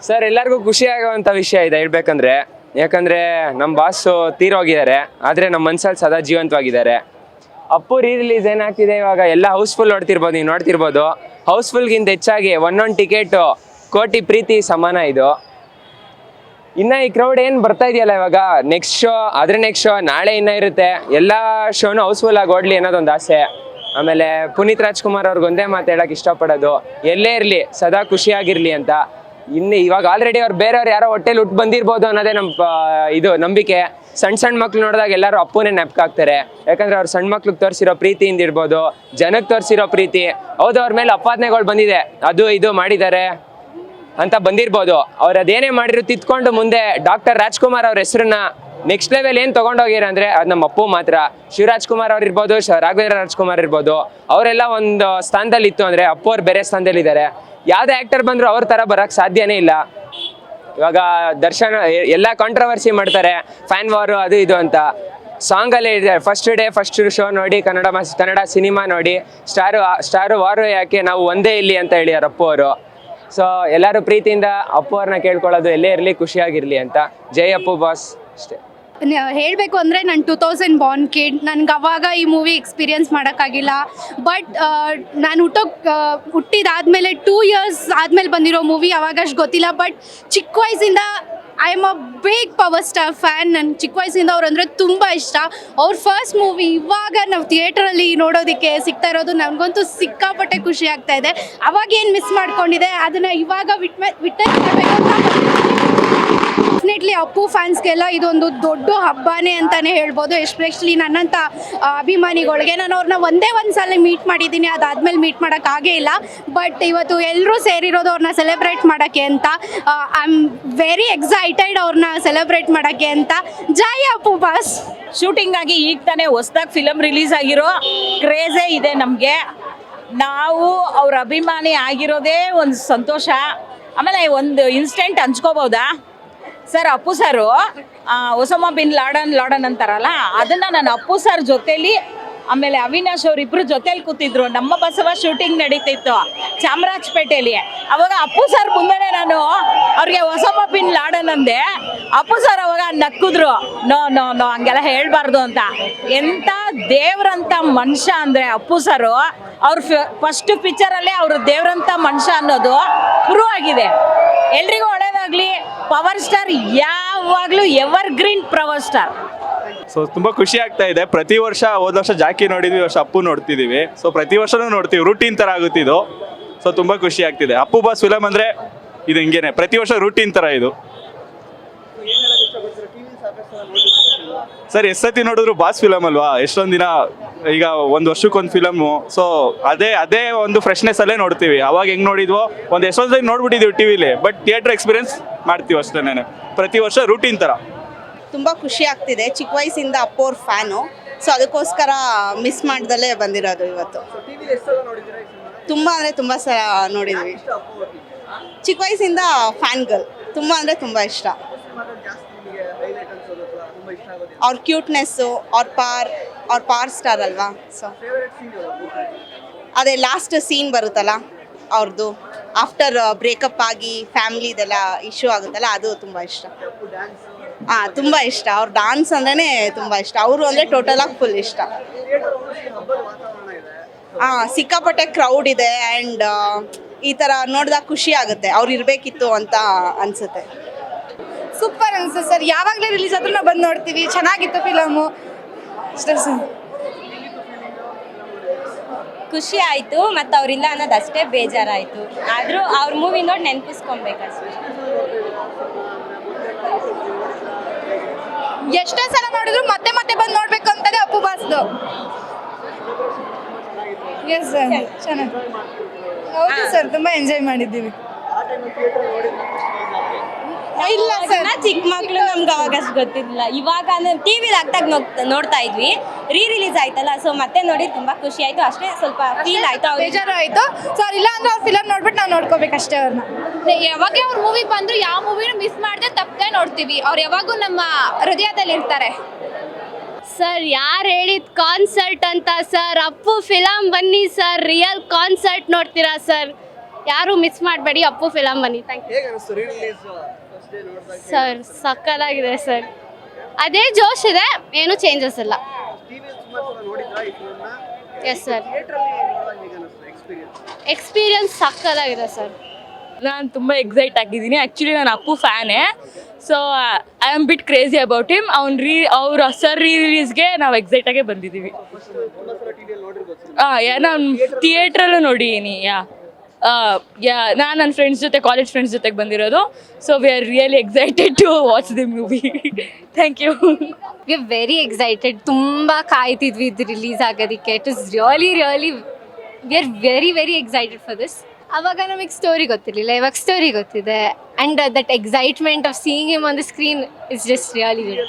Sir ಎಲ್ಲರಿಗೂ ಖುಷಿ ಆಗುವಂತ ವಿಷಯ ಇದೆ ಹೇಳ್ಬೇಕಂದ್ರೆ, ಯಾಕಂದ್ರೆ ನಮ್ಮ ಬಾಸು ತೀರೋಗಿದ್ದಾರೆ, ಆದ್ರೆ ನಮ್ಮ ಮನ್ಸಲ್ಲಿ ಸದಾ ಜೀವಂತವಾಗಿದ್ದಾರೆ. ಅಪ್ಪು ರಿಲೀಸ್ ಏನಾಗ್ತಿದೆ ಇವಾಗ ಎಲ್ಲ ಹೌಸ್ಫುಲ್ ನೋಡ್ತಿರ್ಬೋದು, ನೀವು ನೋಡ್ತಿರ್ಬೋದು. ಹೌಸ್ಫುಲ್ಗಿಂತ ಹೆಚ್ಚಾಗಿ ಒಂದೊಂದು ಟಿಕೆಟ್ ಕೋಟಿ ಪ್ರೀತಿ ಸಮಾನ ಇದು. ಇನ್ನ ಈ ಕ್ರೌಡ್ ಏನು ಬರ್ತಾ ಇದೆಯಲ್ಲ ಇವಾಗ, ನೆಕ್ಸ್ಟ್ ಶೋ ನಾಳೆ ಇನ್ನ ಇರುತ್ತೆ. ಎಲ್ಲ ಶೋನು ಹೌಸ್ಫುಲ್ ಆಗಿ ಓಡ್ಲಿ ಅನ್ನೋದೊಂದು ಆಸೆ. ಆಮೇಲೆ ಪುನೀತ್ ರಾಜ್ಕುಮಾರ್ ಅವ್ರಿಗೆ ಒಂದೇ ಮಾತು ಹೇಳಕ್ ಇಷ್ಟಪಡೋದು, ಎಲ್ಲೇ ಇರಲಿ ಸದಾ ಖುಷಿಯಾಗಿರ್ಲಿ ಅಂತ. ಇನ್ನು ಇವಾಗ ಆಲ್ರೆಡಿ ಅವ್ರು ಬೇರೆಯವ್ರು ಯಾರೋ ಹೊಟ್ಟೆಲಿ ಹುಟ್ಟು ಬಂದಿರ್ಬೋದು ಅನ್ನೋದೇ ಇದು ನಂಬಿಕೆ. ಸಣ್ಣ ಮಕ್ಳು ನೋಡಿದಾಗ ಎಲ್ಲರೂ ಅಪ್ಪುನೇ ನೆನಪಾಗ್ತಾರೆ, ಯಾಕಂದ್ರೆ ಅವ್ರು ಸಣ್ಣ ಮಕ್ಳಿಗೆ ತೋರಿಸಿರೋ ಪ್ರೀತಿಯಿಂದ ಇರ್ಬೋದು, ಜನಕ್ಕೆ ತೋರಿಸಿರೋ ಪ್ರೀತಿ. ಹೌದು, ಅವ್ರ ಮೇಲೆ ಅಪಾದನೆಗಳು ಬಂದಿದೆ, ಅದು ಇದು ಮಾಡಿದ್ದಾರೆ ಅಂತ ಬಂದಿರ್ಬೋದು. ಅವ್ರು ಅದೇನೇ ಮಾಡಿದ್ರು ತಿತ್ಕೊಂಡು ಮುಂದೆ ಡಾಕ್ಟರ್ ರಾಜ್ಕುಮಾರ್ ಅವ್ರ ಹೆಸರನ್ನ ನೆಕ್ಸ್ಟ್ ಲೆವೆಲ್ ಏನು ತೊಗೊಂಡೋಗಿರ ಅಂದರೆ ಅದು ನಮ್ಮ ಅಪ್ಪು ಮಾತ್ರ. ಶಿವರಾಜ್ ಕುಮಾರ್ ಅವ್ರು ಇರ್ಬೋದು, ರಾಘವೇಂದ್ರ ರಾಜ್ಕುಮಾರ್ ಇರ್ಬೋದು, ಅವರೆಲ್ಲ ಒಂದು ಸ್ಥಾನದಲ್ಲಿ ಇತ್ತು ಅಂದರೆ ಅಪ್ಪು ಅವ್ರು ಬೇರೆ ಸ್ಥಾನದಲ್ಲಿ ಇದ್ದಾರೆ. ಯಾವುದೇ ಆ್ಯಕ್ಟರ್ ಬಂದರೂ ಅವ್ರ ಥರ ಬರೋಕ್ಕೆ ಸಾಧ್ಯನೇ ಇಲ್ಲ. ಇವಾಗ ದರ್ಶನ್ ಎಲ್ಲ ಕಾಂಟ್ರವರ್ಸಿ ಮಾಡ್ತಾರೆ, ಫ್ಯಾನ್ ವಾರು ಅದು ಇದು ಅಂತ. ಸಾಂಗಲ್ಲೇ ಇದೆ, ಫಸ್ಟ್ ಶೋ ನೋಡಿ, ಕನ್ನಡ ಸಿನಿಮಾ ನೋಡಿ, ಸ್ಟಾರು ವಾರು ಯಾಕೆ ನಾವು ಒಂದೇ ಇಲ್ಲಿ ಅಂತ ಹೇಳಿದಾರೆ ಅಪ್ಪು ಅವರು. ಸೊ ಎಲ್ಲರೂ ಪ್ರೀತಿಯಿಂದ ಅಪ್ಪು ಅವ್ರನ್ನ ಕೇಳ್ಕೊಳ್ಳೋದು, ಎಲ್ಲೇ ಇರಲಿ ಖುಷಿಯಾಗಿರಲಿ ಅಂತ. ಜೈ ಅಪ್ಪು ಬಾಸ್ ಅಷ್ಟೇ. ಹೇಳಬೇಕು ಅಂದರೆ ನಾನು 2000 ಬಾರ್ನ್ ಕಿಡ್, ನನಗೆ ಅವಾಗ ಈ ಮೂವಿ ಎಕ್ಸ್ಪೀರಿಯನ್ಸ್ ಮಾಡೋಕ್ಕಾಗಿಲ್ಲ. ಬಟ್ ನಾನು ಹುಟ್ಟಿದಾದ್ಮೇಲೆ 2 years ಆದಮೇಲೆ ಬಂದಿರೋ ಮೂವಿ, ಅವಾಗ ಅಷ್ಟು ಗೊತ್ತಿಲ್ಲ. ಬಟ್ ಚಿಕ್ಕ ವಯಸ್ಸಿಂದ I am a big power star fan. ನನಗೆ ಚಿಕ್ಕ ವಯಸ್ಸಿಂದ ಅವ್ರು ಅಂದರೆ ತುಂಬ ಇಷ್ಟ. ಅವ್ರ ಫಸ್ಟ್ ಮೂವಿ ಇವಾಗ ನಾವು ಥಿಯೇಟ್ರಲ್ಲಿ ನೋಡೋದಕ್ಕೆ ಸಿಗ್ತಾ ಇರೋದು ನನಗಂತೂ ಸಿಕ್ಕಾಪಟ್ಟೆ ಖುಷಿ ಆಗ್ತಾ ಇದೆ. ಅವಾಗ ಏನು ಮಿಸ್ ಮಾಡ್ಕೊಂಡಿದೆ ಅದನ್ನು ಇವಾಗ ವಿಟ್ನೆಸ್ ಮಾಡಬೇಕು ಅಂತ. ಡೆಫಿನೆಟ್ಲಿ ಅಪ್ಪು ಫ್ಯಾನ್ಸ್ಗೆಲ್ಲ ಇದೊಂದು ದೊಡ್ಡ ಹಬ್ಬನೇ ಅಂತಲೇ ಹೇಳ್ಬೋದು. ಎಸ್ಪೆಷಲಿ ನನ್ನಂಥ ಅಭಿಮಾನಿಗಳಿಗೆ. ನಾನು ಅವ್ರನ್ನ ಒಂದೇ ಸಲ ಮೀಟ್ ಮಾಡಿದ್ದೀನಿ, ಅದಾದಮೇಲೆ ಮೀಟ್ ಮಾಡೋಕ್ಕಾಗೇ ಇಲ್ಲ. ಬಟ್ ಇವತ್ತು ಎಲ್ಲರೂ ಸೇರಿರೋದು ಅವ್ರನ್ನ ಸೆಲೆಬ್ರೇಟ್ ಮಾಡೋಕ್ಕೆ ಅಂತ. ಐ ಆಮ್ ವೆರಿ ಎಕ್ಸೈಟೆಡ್ ಅವ್ರನ್ನ ಸೆಲೆಬ್ರೇಟ್ ಮಾಡೋಕ್ಕೆ ಅಂತ. ಜೈ ಅಪ್ಪು ಬಾಸ್. ಶೂಟಿಂಗ್ ಆಗಿ ಈಗ ತಾನೇ ಹೊಸ್ದಾಗಿ ಫಿಲಮ್ ರಿಲೀಸ್ ಆಗಿರೋ ಕ್ರೇಜೇ ಇದೆ ನಮಗೆ. ನಾವು ಅವ್ರ ಅಭಿಮಾನಿ ಆಗಿರೋದೇ ಒಂದು ಸಂತೋಷ. ಆಮೇಲೆ ಒಂದು ಇನ್ಸ್ಟೆಂಟ್ ಹಂಚ್ಕೋಬೋದಾ ಸರ್? ಅಪ್ಪು ಸರು ಒಸಾಮಾ ಬಿನ್ ಲಾಡನ್ ಅಂತಾರಲ್ಲ, ಅದನ್ನು ನಾನು ಅಪ್ಪು ಸರ್ ಜೊತೇಲಿ, ಆಮೇಲೆ ಅವಿನಾಶ್ ಅವರಿಬ್ಬರು ಜೊತೇಲಿ ಕೂತಿದ್ರು. ನಮ್ಮ ಬಸವ ಶೂಟಿಂಗ್ ನಡೀತಿತ್ತು ಚಾಮರಾಜಪೇಟೆಯಲ್ಲಿ. ಅವಾಗ ಅಪ್ಪು ಸರ್ ಮುಂದೆ ನಾನು ಅವ್ರಿಗೆ ಒಸಾಮಾ ಬಿನ್ ಲಾಡನ್ ಅಂದೆ. ಅಪ್ಪು ಸರ್ ಅವಾಗ ನಕ್ಕಿದ್ರು, ನೋ ಹಂಗೆಲ್ಲ ಹೇಳ್ಬಾರ್ದು ಅಂತ. ಎಂಥ ದೇವ್ರಂಥ ಮನುಷ್ಯ ಅಂದರೆ ಅಪ್ಪು ಸರು. ಅವ್ರ ಫಸ್ಟ್ ಪಿಕ್ಚರಲ್ಲೇ ಅವರು ದೇವ್ರಂಥ ಮನುಷ್ಯ ಅನ್ನೋದು ಪ್ರೂವ್ ಆಗಿದೆ. ಎಲ್ರಿಗೂ ಒಳ್ಳೇದಾಗಲಿ. ಪವರ್ ಸ್ಟಾರ್ ಯಾವಾಗಲೂ ever green power star. So ತುಂಬ ಖುಷಿ ಆಗ್ತಾ ಇದೆ. ಪ್ರತಿ ವರ್ಷ ಹೋದ ವರ್ಷ ಜಾಕಿ ನೋಡಿದ್ವಿ, ವರ್ಷ ಅಪ್ಪು ನೋಡ್ತಿದ್ದೀವಿ. ಸೊ ಪ್ರತಿ ವರ್ಷನೂ ನೋಡ್ತೀವಿ, ರೂಟೀನ್ ಥರ ಆಗುತ್ತಿದ್ದು. ಸೊ ತುಂಬ ಖುಷಿ ಆಗ್ತಿದೆ. ಅಪ್ಪು ಬಾಸ್ ಫಿಲಮ್ ಅಂದರೆ ಇದು ಹಿಂಗೇನೆ, ಪ್ರತಿ ವರ್ಷ ರೂಟೀನ್ ಥರ ಇದು. ಸರ್ ಎಷ್ಟೊತ್ತಿ ನೋಡಿದ್ರು ಬಾಸ್ ಫಿಲಮ್ ಅಲ್ವಾ, ಎಷ್ಟೊಂದು ದಿನ, ಈಗ ಒಂದು ವರ್ಷಕ್ಕೊಂದು ಫಿಲಮ್ಮು. ಸೊ ಅದೇ ಒಂದು ಫ್ರೆಶ್ನೆಸ್ ಅಲ್ಲೇ ನೋಡ್ತೀವಿ. ಅವಾಗ ಹೆಂಗೆ ನೋಡಿದ್ವೋ ಒಂದು ಎಷ್ಟೊಂದು ಸಲ ನೋಡ್ಬಿಟ್ಟಿದ್ದೀವಿ ಟಿವಿಲಿ, ಬಟ್ ಥಿಯೇಟ್ರ್ ಎಕ್ಸ್ಪೀರಿಯನ್ಸ್ ಮಾಡ್ತೀವಿ ಅಷ್ಟೇನೆ. ಪ್ರತಿ ವರ್ಷ ರೂಟೀನ್ ಥರ. ತುಂಬ ಖುಷಿ ಆಗ್ತಿದೆ. ಚಿಕ್ಕ ವಯಸ್ಸಿಂದ ಅಪ್ಪು ಅವ್ರ ಫ್ಯಾನು. ಸೊ ಅದಕ್ಕೋಸ್ಕರ ಮಿಸ್ ಮಾಡ್ದಲ್ಲೇ ಬಂದಿರೋದು ಇವತ್ತು. ತುಂಬ ಅಂದರೆ ತುಂಬ ಸಲ ನೋಡಿದ್ವಿ. ಚಿಕ್ಕ ವಯಸ್ಸಿಂದ ಫ್ಯಾನ್ ಗರ್ಲ್. ತುಂಬ ಅಂದರೆ ತುಂಬ ಇಷ್ಟ. ಅವ್ರ ಕ್ಯೂಟ್ನೆಸ್ಸು, ಅವ್ರ ಪಾರ್ ಸ್ಟಾರ್ ಅಲ್ವಾ. ಸೊ ಅದೇ ಲಾಸ್ಟ್ ಸೀನ್ ಬರುತ್ತಲ್ಲ ಅವ್ರದ್ದು, ಆಫ್ಟರ್ ಬ್ರೇಕಪ್ ಆಗಿ ಫ್ಯಾಮಿಲಿದೆಲ್ಲ ಇಶ್ಯೂ ಆಗುತ್ತಲ್ಲ, ಅದು ತುಂಬ ಇಷ್ಟ. ತುಂಬ ಇಷ್ಟ. ಅವ್ರ ಡಾನ್ಸ್ ಅಂದ್ರೇ ತುಂಬ ಇಷ್ಟ. ಅವರು ಅಂದರೆ ಟೋಟಲಾಗಿ ಫುಲ್ ಇಷ್ಟ. ಸಿಕ್ಕಾಪಟ್ಟೆ ಕ್ರೌಡ್ ಇದೆ. ಆ್ಯಂಡ್ ಈ ಥರ ನೋಡಿದಾಗ ಖುಷಿ ಆಗುತ್ತೆ, ಅವ್ರು ಇರಬೇಕಿತ್ತು ಅಂತ ಅನಿಸುತ್ತೆ. ಸೂಪರ್ ಅನಿಸುತ್ತೆ ಸರ್. ಯಾವಾಗಲೇ ರಿಲೀಸ್ ಆದರೂ ನಾವು ಬಂದು ನೋಡ್ತೀವಿ. ಚೆನ್ನಾಗಿತ್ತು ಫಿಲಮು ಅಷ್ಟೇ ಸರ್. ಖುಷಿ ಆಯಿತು, ಮತ್ತು ಅವರಿಲ್ಲ ಅನ್ನೋದಷ್ಟೇ ಬೇಜಾರಾಯಿತು. ಆದರೂ ಅವ್ರ ಮೂವಿ ನೋಡಿ ನೆನಪಿಸ್ಕೊಬೇಕಷ್ಟೇ. ಎಷ್ಟೇ ಸಲ ನೋಡಿದ್ರು ಮತ್ತೆ ಬಂದು ನೋಡಬೇಕು ಅಂತಲೇ ಅಪ್ಪು ಬಾಸ್ದು. ಎಸ್ ಸರ್, ಚೆನ್ನಾಗಿ. ಹೌದು ಸರ್, ತುಂಬ ಎಂಜಾಯ್ ಮಾಡಿದ್ದೀವಿ. ಇಲ್ಲ ಸರ್, ಚಿಕ್ಕ ಮಕ್ಕಳು ನಮ್ಗೆ ಅವಾಗ ಅಷ್ಟು ಗೊತ್ತಿರಲಿಲ್ಲ. ಇವಾಗ ಟಿವಿಲಿ ಆಗ್ತಾಗ ನೋಡ್ತಾ ಇದ್ವಿ. ರಿಲೀಸ್ ಆಯ್ತಲ್ಲ, ಸೊ ಮತ್ತೆ ನೋಡಿ ತುಂಬ ಖುಷಿ ಆಯಿತು. ಅಷ್ಟೇ, ಸ್ವಲ್ಪ ಫೀಲ್ ಆಯಿತು, ಬೇಜಾರು ಆಯಿತು. ಸೊ ಇಲ್ಲ ಅಂದ್ರೆ ಅವ್ರ ಫಿಲಮ್ ನೋಡ್ಬಿಟ್ಟು ನಾವು ನೋಡ್ಕೋಬೇಕಷ್ಟೇ ಅವ್ರನ್ನ. ಯಾವಾಗ ಅವ್ರ ಮೂವಿ ಬಂದರೂ ಯಾವ ಮೂವಿನೂ ಮಿಸ್ ಮಾಡದೆ ತಪ್ಪದೆ ನೋಡ್ತೀವಿ. ಅವ್ರು ಯಾವಾಗೂ ನಮ್ಮ ಹೃದಯದಲ್ಲಿ ಇರ್ತಾರೆ. ಸರ್ ಯಾರು ಹೇಳಿದ ಕಾನ್ಸರ್ಟ್ ಅಂತ? ಸರ್ ಅಪ್ಪು ಫಿಲಮ್ ಬನ್ನಿ ಸರ್, ರಿಯಲ್ ಕಾನ್ಸರ್ಟ್ ನೋಡ್ತೀರಾ ಸರ್. ಯಾರು ಮಿಸ್ ಮಾಡಬೇಡಿ, ಅಪ್ಪು ಫಿಲಮ್ ಬನ್ನಿ. Thank you sir. ಸಕ್ಕತ್ತಾಗಿದೆ ಸರ್. ಅದೇ ಜೋಶ್ ಇದೆ, ಏನು ಚೇಂಜಸ್ ಇಲ್ಲ. Yes sir. ಎಕ್ಸ್ಪೀರಿಯನ್ಸ್ ಸಕ್ಕತ್ತಾಗಿದೆ ಸರ್. ನಾನು ತುಂಬ ಎಕ್ಸೈಟ್ ಆಗಿದ್ದೀನಿ. ಆ್ಯಕ್ಚುಲಿ ನಾನು ಅಪ್ಪು ಫ್ಯಾನೇ. So I am bit crazy about him. ಅವ್ರ ಸರ್ ರಿಲೀಸ್ಗೆ ನಾವು ಎಕ್ಸೈಟಾಗೆ ಬಂದಿದ್ದೀವಿ. ನಾನು ಥಿಯೇಟ್ರಲ್ಲೂ ನೋಡಿದ್ದೀನಿ. ನಾನು ನನ್ನ ಫ್ರೆಂಡ್ಸ್ ಜೊತೆ, ಕಾಲೇಜ್ ಫ್ರೆಂಡ್ಸ್ ಜೊತೆಗೆ ಬಂದಿರೋದು. So we are really excited to watch the movie. Thank you. We are very excited. ತುಂಬ ಕಾಯ್ತಿದ್ವಿ ಇದು ರಿಲೀಸ್ ಆಗೋದಕ್ಕೆ. It is really we are very excited for this. ಅವಾಗ ನಮಗೆ ಸ್ಟೋರಿ ಗೊತ್ತಿರಲಿಲ್ಲ, ಇವಾಗ ಸ್ಟೋರಿ ಗೊತ್ತಿದೆ. And that excitement of seeing him on the screen is just really good.